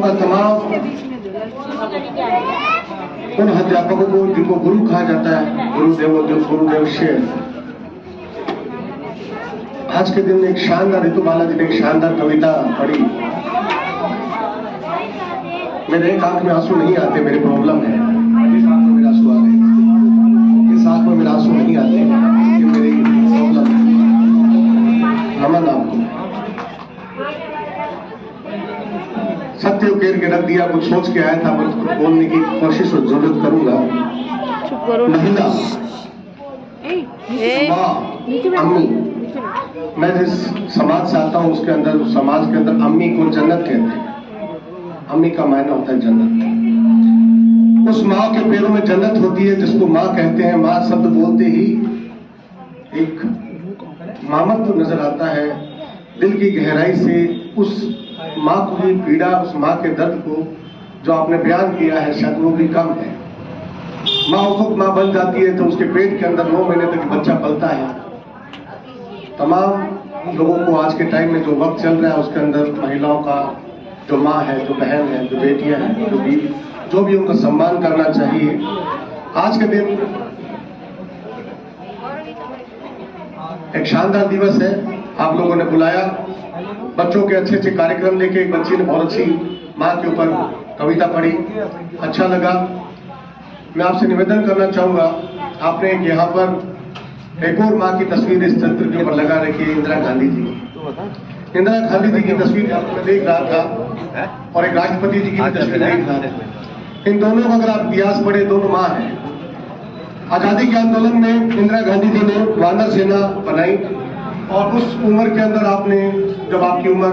का तमाम उन अध्यापकों को जिनको गुरु कहा जाता है, गुरुदेव शेर। आज के दिन एक शानदार ऋतु बालाजी ने एक शानदार कविता पढ़ी। मेरे एक आंख में आंसू नहीं आते, मेरी प्रॉब्लम है। इस आंख में मेरे आंसू आ गए, इस आंख में मेरे आंसू नहीं आते, ये मेरी प्रॉब्लम है। नमन आपको। सत्य उकेर के रख दिया, कुछ सोच के आया था, मैं बोलने की कोशिश और जरूरत करूंगा। महिला, माँ, अम्मी, मैं जिस समाज से आता हूं उसके अंदर, समाज के अंदर अम्मी को जन्नत कहते हैं। अम्मी का मायना होता है जन्नत। उस माँ के पैरों में जन्नत होती है जिसको माँ कहते हैं। माँ शब्द बोलते ही एक मामत्व तो नजर आता है। दिल की गहराई से उस माँ को भी पीड़ा, उस माँ के दर्द को जो आपने बयान किया है, शायद वो भी कम है। माँ उस वक्त माँ बन जाती है तो उसके पेट के अंदर 9 महीने तक बच्चा पलता है। तमाम लोगों को आज के टाइम में जो वक्त चल रहा है उसके अंदर महिलाओं का, जो माँ है, जो बहन है, जो बेटियां हैं, जो भी उनका सम्मान करना चाहिए। आज के दिन एक शानदार दिवस है। आप लोगों ने बुलाया, बच्चों के अच्छे अच्छे कार्यक्रम लेके एक बच्ची ने बहुत अच्छी माँ के ऊपर कविता पढ़ी, अच्छा लगा। मैं आपसे निवेदन करना चाहूंगा, आपने यहाँ पर एक और माँ की तस्वीर इस चित्र के ऊपर लगा रखी है, इंदिरा गांधी जी। इंदिरा गांधी जी की तस्वीर मैं देख रहा था और एक राष्ट्रपति जी की तस्वीर देख रहा था। इन दोनों का अगर आप इतिहास पढ़े, दोनों माँ है। आजादी के आंदोलन में इंदिरा गांधी जी ने वानर सेना बनाई और उस उम्र के अंदर आपने, जब आपकी उम्र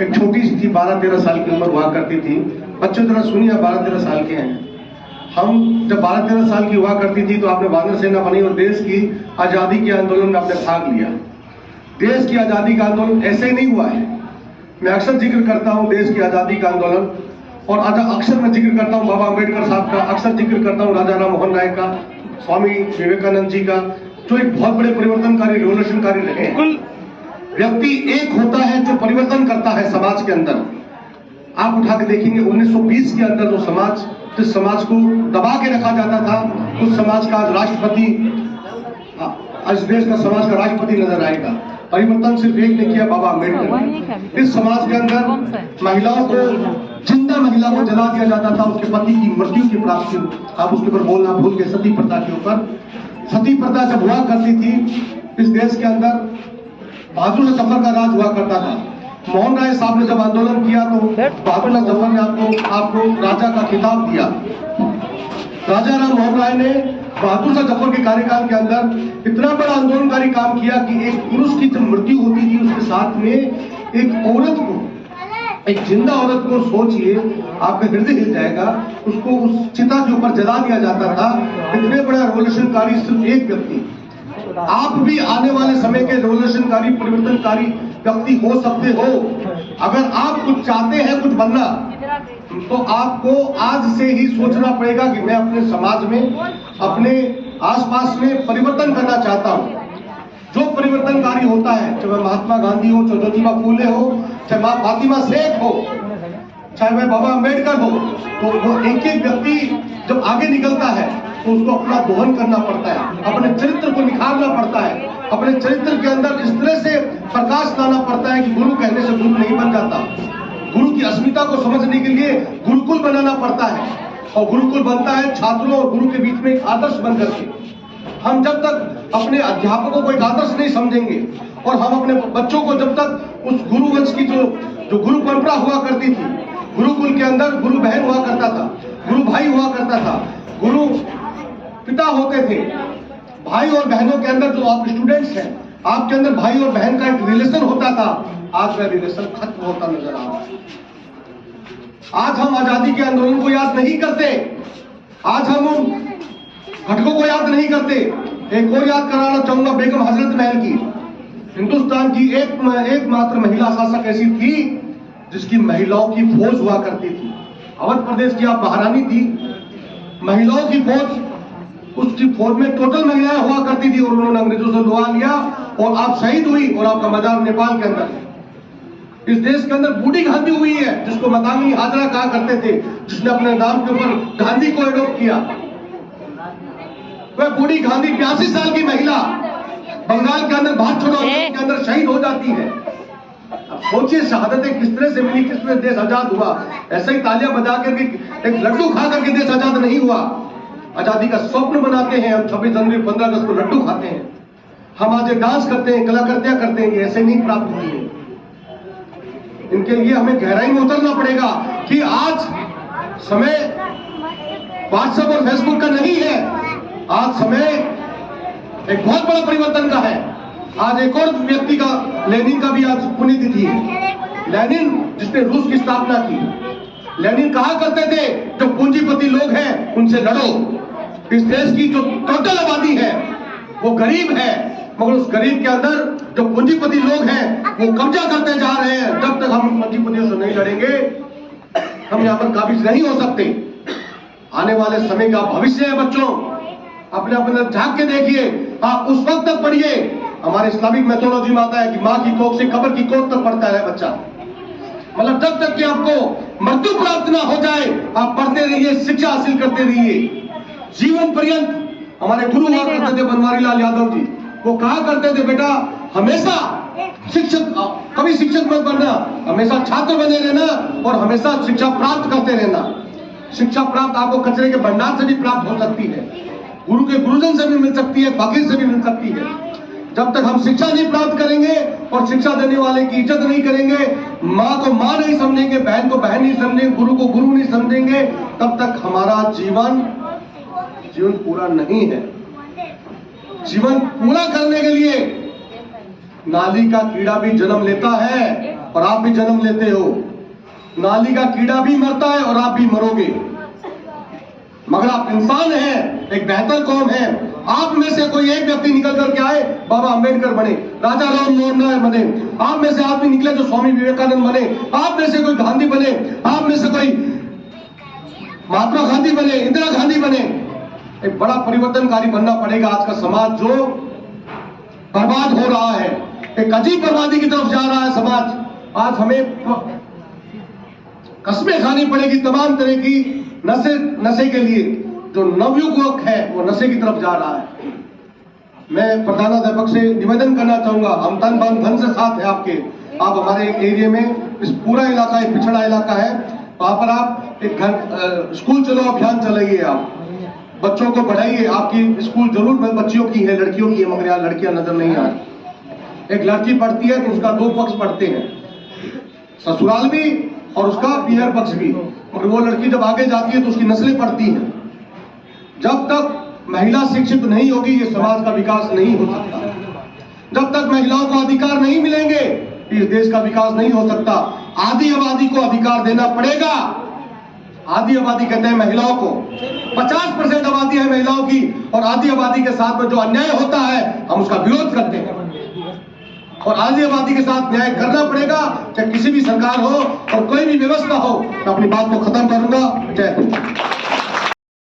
एक छोटी सी थी, 12-13 साल की उम्र हुआ करती थी। बच्चों जरा सुनिए, 12-13 साल के हैं हम। जब 12-13 साल की हुआ करती थी तो आपने वानर सेना बनी और देश की आजादी के आंदोलन में आपने भाग लिया। देश की आजादी का आंदोलन ऐसे नहीं हुआ है। मैं अक्सर जिक्र करता हूं देश की आजादी का आंदोलन, और अक्सर मैं जिक्र करता हूं बाबा अम्बेडकर साहब का, अक्सर जिक्र करता हूं राजा राम मोहन राय का, स्वामी विवेकानंद जी का, जो एक बहुत बड़े परिवर्तनकारी, रिवोल्यूशनकारी रहे हैं। व्यक्ति एक होता है जो परिवर्तन करता है समाज के अंदर। आप उठा के देखेंगे 1920 के अंदर जो समाज, जिस समाज को दबा के रखा जाता था, उस समाज का आज राष्ट्रपति, इस देश का समाज का राष्ट्रपति नजर आएगा। परिवर्तन सिर्फ एक ने किया, बाबा अम्बेडकर। इस समाज के अंदर महिलाओं को, जिंदा महिला को जला दिया जाता था उसके पति की मृत्यु की प्राप्ति। आप उसके ऊपर बोलना भूल गए, सती प्रथा के ऊपर। सती प्रथा जब हुआ करती थी इस देश के अंदर, बहादुर जफर का राज हुआ करता था। मोहन राय साहब ने जब आंदोलन किया तो बहादुर जफर ने आपको राजा का खिताब दिया। राजा राम मोहन राय ने बहादुर जफर के कार्यकाल के अंदर इतना बड़ा आंदोलनकारी काम किया कि एक पुरुष की जब मृत्यु होती थी उसके साथ में एक औरत को, एक जिंदा औरत को, सोचिए आपका हृदय हिल जाएगा, उसको उस चिता के ऊपर जला दिया जाता था। इतने बड़ा रिवोल्यूशनकारी सिर्फ एक व्यक्ति। आप भी आने वाले समय के रिवोल्यूशनकारी, परिवर्तनकारी व्यक्ति हो सकते हो। अगर आप कुछ चाहते हैं, कुछ बनना, तो आपको आज से ही सोचना पड़ेगा कि मैं अपने समाज में, अपने आसपास में परिवर्तन करना चाहता हूं। जो परिवर्तनकारी होता है, चाहे महात्मा गांधी हो, चाहे ज्योतिबा फूले हो, चाहे माँ फातिमा शेख हो, चाहे वह बाबा अम्बेडकर हो, तो वो एक एक व्यक्ति जब आगे निकलता है तो उसको अपना दोहन करना पड़ता है, अपने चरित्र को निखारना पड़ता है, अपने चरित्र के अंदर इस तरह से प्रकाश लाना पड़ता है कि गुरु कहने से गुरु नहीं बन जाता। गुरु की अस्मिता को समझने के लिए गुरुकुल बनाना पड़ता है, और गुरुकुल बनता है छात्रों और गुरु के बीच में एक आदर्श बन करके। हम जब तक अपने अध्यापकों को एक आदर्श नहीं समझेंगे, और हम अपने बच्चों को जब तक उस गुरु वंश की जो गुरु परंपरा हुआ करती थी, गुरुकुल के अंदर गुरु बहन हुआ करता था, गुरु भाई हुआ करता था, गुरु पिता होते थे। भाई और बहनों के अंदर जो आप स्टूडेंट्स हैं, आपके अंदर भाई और बहन का एक रिलेशन होता था। आज वह रिलेशन खत्म होता नजर आ रहा है। आज हम आजादी के आंदोलन को याद नहीं करते, आज हम उन घटकों को याद नहीं करते। एक और याद कराना चाहूंगा बेगम हजरत महल की। हिंदुस्तान की एकमात्र महिला शासक ऐसी थी जिसकी महिलाओं की फौज हुआ करती थी। अवध प्रदेश की आप महारानी थी, महिलाओं की फौज, उसकी फौज में टोटल महिलाएं हुआ करती थी, और उन्होंने अंग्रेजों से लुआ लिया और आप शहीद हुई, और आपका मजार नेपाल के अंदर है। इस देश के अंदर बूढ़ी गांधी हुई है, जिसको मकामी हाजरा कहा करते थे, जिसने अपने नाम के ऊपर गांधी को एडॉप्ट किया। वह बूढ़ी गांधी 82 साल की महिला बंगाल के अंदर भारत छोड़ो आंदोलन के अंदर शहीद हो जाती है। अब सोचिए शहादतें किस तरह से मिली, किस तरह देश आजाद हुआ। ऐसे ही तालियां बजा करके एक लड्डू खा करके देश आजाद नहीं हुआ। आजादी का स्वप्न बनाते हैं हम, 26 जनवरी 15 अगस्त को लड्डू खाते हैं, हम आज डांस करते हैं, कलाकृतियां करते हैं, ये ऐसे नहीं प्राप्त हुई है। इनके लिए हमें गहराई में उतरना पड़ेगा कि आज समय व्हाट्सएप और फेसबुक का नहीं है, आज समय एक बहुत बड़ा परिवर्तन का है। आज एक और व्यक्ति का, लेनिन का भी आज पुण्यतिथि है। लेनिन जिसने रूस की स्थापना की, लेनिन कहा करते थे जो पूंजीपति लोग हैं उनसे लड़ो। इस देश की जो टोटल आबादी है वो गरीब है, मगर उस गरीब के अंदर जो पूंजीपति लोग हैं वो कब्जा करते जा रहे हैं। जब तक हम पूंजीपतियों से नहीं लड़ेंगे हम यहाँ पर काबिज नहीं हो सकते। आने वाले समय का भविष्य है बच्चों, अपने अपने झांक के देखिए। आप उस वक्त तक पढ़िए, हमारे इस्लामिक मेथोडोलॉजी में आता है कि माँ की कोख से कब्र की कोख तक पढ़ता है बच्चा। मतलब जब तक कि आपको मृत्यु प्राप्त ना हो जाए आप पढ़ते रहिए, शिक्षा हासिल करते रहिए जीवन पर्यंत। हमारे गुरु हुआ करते थे बनवारी लाल यादव जी, वो कहा करते थे बेटा हमेशा शिक्षक, कभी शिक्षक मत बनना, हमेशा छात्र बने रहना और हमेशा शिक्षा प्राप्त करते रहना। शिक्षा प्राप्त आपको कचरे के भंडार से भी प्राप्त हो सकती है, गुरु के गुरुजन से भी मिल सकती है, फकीर से भी मिल सकती है। जब तक हम शिक्षा नहीं प्राप्त करेंगे और शिक्षा देने वाले की इज्जत नहीं करेंगे, माँ को माँ नहीं समझेंगे, बहन को बहन नहीं समझेंगे, गुरु को गुरु नहीं समझेंगे, तब तक हमारा जीवन पूरा नहीं है। जीवन पूरा करने के लिए नाली का कीड़ा भी जन्म लेता है और आप भी जन्म लेते हो। नाली का कीड़ा भी मरता है और आप भी मरोगे, मगर आप इंसान हैं, एक बेहतर कौम है। आप में से कोई एक व्यक्ति निकल करके आए, बाबा अंबेडकर बने, राजा राम मोहन राय बने, आप में से आदमी निकले जो स्वामी विवेकानंद बने, आप में से कोई गांधी बने, आप में से कोई महात्मा गांधी बने, इंदिरा गांधी बने। एक बड़ा परिवर्तनकारी बनना पड़ेगा। आज का समाज जो बर्बाद हो रहा है, एक अजीब बर्बादी की तरफ जा रहा है समाज। आज हमें कस्में खानी पड़ेगी तमाम तरह की नशे के लिए। जो नवयुवक है वो नशे की तरफ जा रहा है। मैं प्रधानाध्यापक से निवेदन करना चाहूंगा, हम तन मन धन से साथ है आपके। आप हमारे एरिया में, इस पूरा इलाका एक पिछड़ा इलाका है, वहां पर आप एक घर स्कूल चलो अभियान चलाइए, आप बच्चों को बढ़ाइए। आपकी स्कूल जरूर बच्चियों की है, लड़कियों की है, मगर यहाँ लड़कियां नजर नहीं आ रही। एक लड़की पढ़ती है तो उसका दो पक्ष पढ़ते हैं, ससुराल भी और उसका पियर पक्ष भी, मगर वो लड़की जब आगे जाती है तो उसकी नस्लें पढ़ती हैं। जब तक महिला शिक्षित नहीं होगी ये समाज का विकास नहीं हो सकता। जब तक महिलाओं को अधिकार नहीं मिलेंगे इस देश का विकास नहीं हो सकता। आधी आबादी को अधिकार देना पड़ेगा। आधी आबादी कहते हैं महिलाओं को, 50% आबादी है महिलाओं की, और आधी आबादी के साथ में जो अन्याय होता है हम उसका विरोध करते हैं और आधी आबादी के साथ न्याय करना पड़ेगा, चाहे किसी भी सरकार हो और कोई भी व्यवस्था हो। मैं अपनी बात को खत्म करूंगा। जय हिंद।